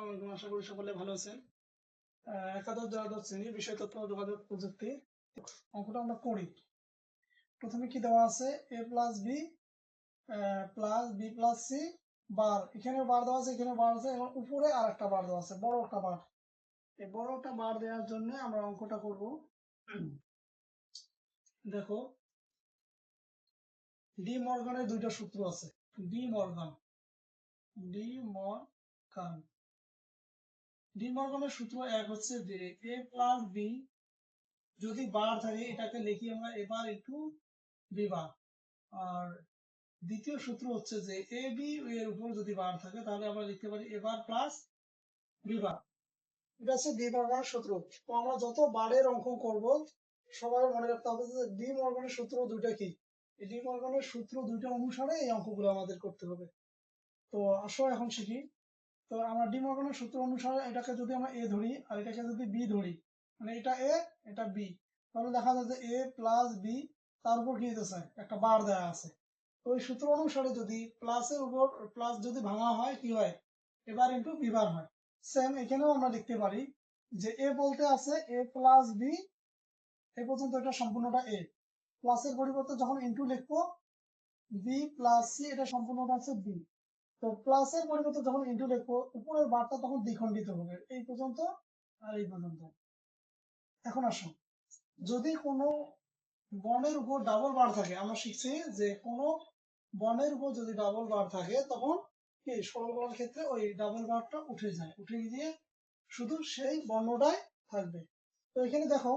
আসসালামু আলাইকুম। আশা করি সকলে ভালো আছেন। একাদশ দ্বাদশ শ্রেণী বিষয় তথ্য ও যোগাযোগ প্রযুক্তি অঙ্কটা আমরা করি। প্রথমে কি দেওয়া আছে? a plus B plus B plus C bar, এখানে বার দেওয়া আছে, এখানে বার আছে, এবং উপরে আর একটা বার দেওয়া আছে, বড় একটা বার। এই বড় একটা বার দেওয়ার জন্য আমরা অঙ্কটা করব। দেখো, ডি মর্গানের দুইটা সূত্র আছে। De Morgan De Morgan De মর্গানের সূত্র এক হচ্ছে যে a প্লাস বি যদি বার থাকে এটাকে লিখি আমরা এ বার ইন্টু বি বার। আর দ্বিতীয় সূত্র হচ্ছে যে এ বি এর উপর যদি বার থাকে তাহলে আমরা লিখতে পারি এ বার প্লাস বি বার। এটা হচ্ছে ডি মর্গানের সূত্র। তো আমরা যত বারের অঙ্ক করব সবাই মনে রাখতে হবে যে ডি মর্গানের সূত্র দুইটা কি। এই ডি মর্গানের সূত্র দুইটা অনুসারে এই অঙ্কগুলো আমাদের করতে হবে। তো আসো এখন শিখি। তো আমরা ডি মর্গানের সূত্র অনুসারে এটাকে যদি আমরা এ ধরি আর এটাকে যদি বি ধরি, মানে এটা এ এটা বি, তাহলে দেখা যায় যে এ প্লাস বি, তার উপর কি দিতেছে একটা বার দেওয়া আছে। তো ওই সূত্র অনুসারে যদি প্লাসের উপর প্লাস যদি ভাঙা হয় কি হয়, এবার ইন্টু বি বার হয়। সেম এখানেও আমরা লিখতে পারি যে এ বলতে আছে এ প্লাস বি, এ পর্যন্ত এটা সম্পূর্ণটা এ, প্লাসের পরিবর্তে যখন ইন্টু লিখবো বি প্লাস সি, এটা সম্পূর্ণটা আছে বি। তো প্লাসের পরিবর্তে যখন ইন্টু লিখবো উপরের বারটা তখন দ্বিখণ্ডিত হবে, এই পর্যন্ত আর এই পর্যন্ত। এখন আসুন, যদি কোনো বনের উপর ডাবল বার থাকে, আমরা শিখছি যে কোনো বনের উপর যদি ডাবল বার থাকে তখন কি সরল করার ক্ষেত্রে ওই ডাবল বারটা উঠে যায়, উঠে গিয়ে শুধু সেই বর্ণটাই থাকবে। তো এখানে দেখো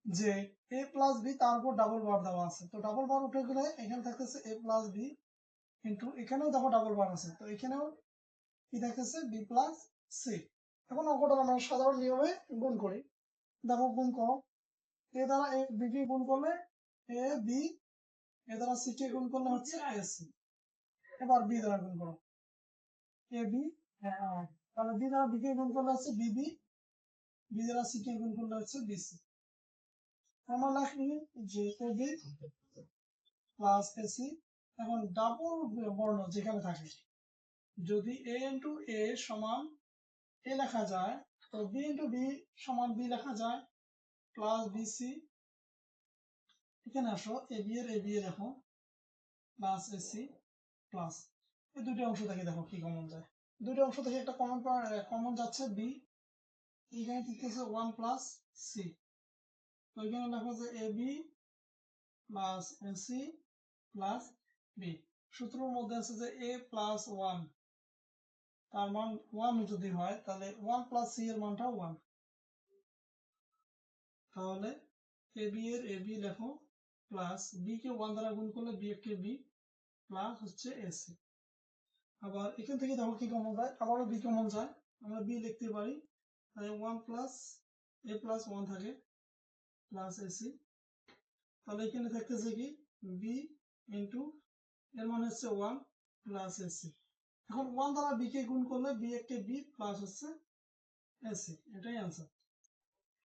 যে এ প্লাস বি, তার উপর ডাবল বার দেওয়া আছে, তো ডাবল বার উঠে গেলে এখানে থাকতেছে এ প্লাস বি, কিন্তু এখানেও দেখো ডাবল বার আছে, তো এখানেও কি থাকতেছে বি প্লাস সি। এখন অঙ্কটা আমরা সাধারণ নিয়মে গুণ করি। দেখো গুণ করো, এ দ্বারা এ বি কে গুণ করলে এ বি, এ দ্বারা সি কে গুণ করলে হচ্ছে এ সি। এবার বি দ্বারা গুণ করো, এ বি, তাহলে বি দ্বারা বি কে গুণ করলে হচ্ছে বি বি, বি দ্বারা সি কে গুণ করলে হচ্ছে বি সি। আমরা লিখি যে A B plus A C. এখন ডাবল বর্ণ যেখানে থাকে, যদি এ ইন্টু এ সমান এ লেখা যায়, তো বি ইন্টু বি সমান বি লেখা যায় প্লাস বি সি। এখানে আসো এ বি এ দেখো প্লাস এ সি প্লাস, এই দুটো অংশ থেকে দেখো কি কমন যায়। দুটো অংশ থেকে একটা কমন যাচ্ছে বি, এখানে লিখতেছে ওয়ান প্লাস সি। তো এখানে লেখো যে A B plus A C plus B. সূত্রের মধ্যে আছে যে এ প্লাস ওয়ান, তার মান ওয়ান যদি হয় তাহলে ওয়ান প্লাস সি এর মানটা ওয়ান। তাহলে এ বি লেখো প্লাস বি কে ওয়ান দ্বারা গুণ করলে বি কে বি প্লাস হচ্ছে এসি। আবার এখান থেকে দেখো কি কমন যায়, আবারও বি কমন যায়, আমরা বি লিখতে পারি, তাহলে ওয়ান প্লাস এ প্লাস ওয়ান থাকে প্লাস এসি। তাহলে এখানে থাকতেছে কি বি ইন্টু এর মানে হচ্ছে ওয়ান প্লাস এসি। এখন ওয়ান দ্বারা বি কে গুণ করলে বি কে বি প্লাস হচ্ছে এসি, এটাই আনসার।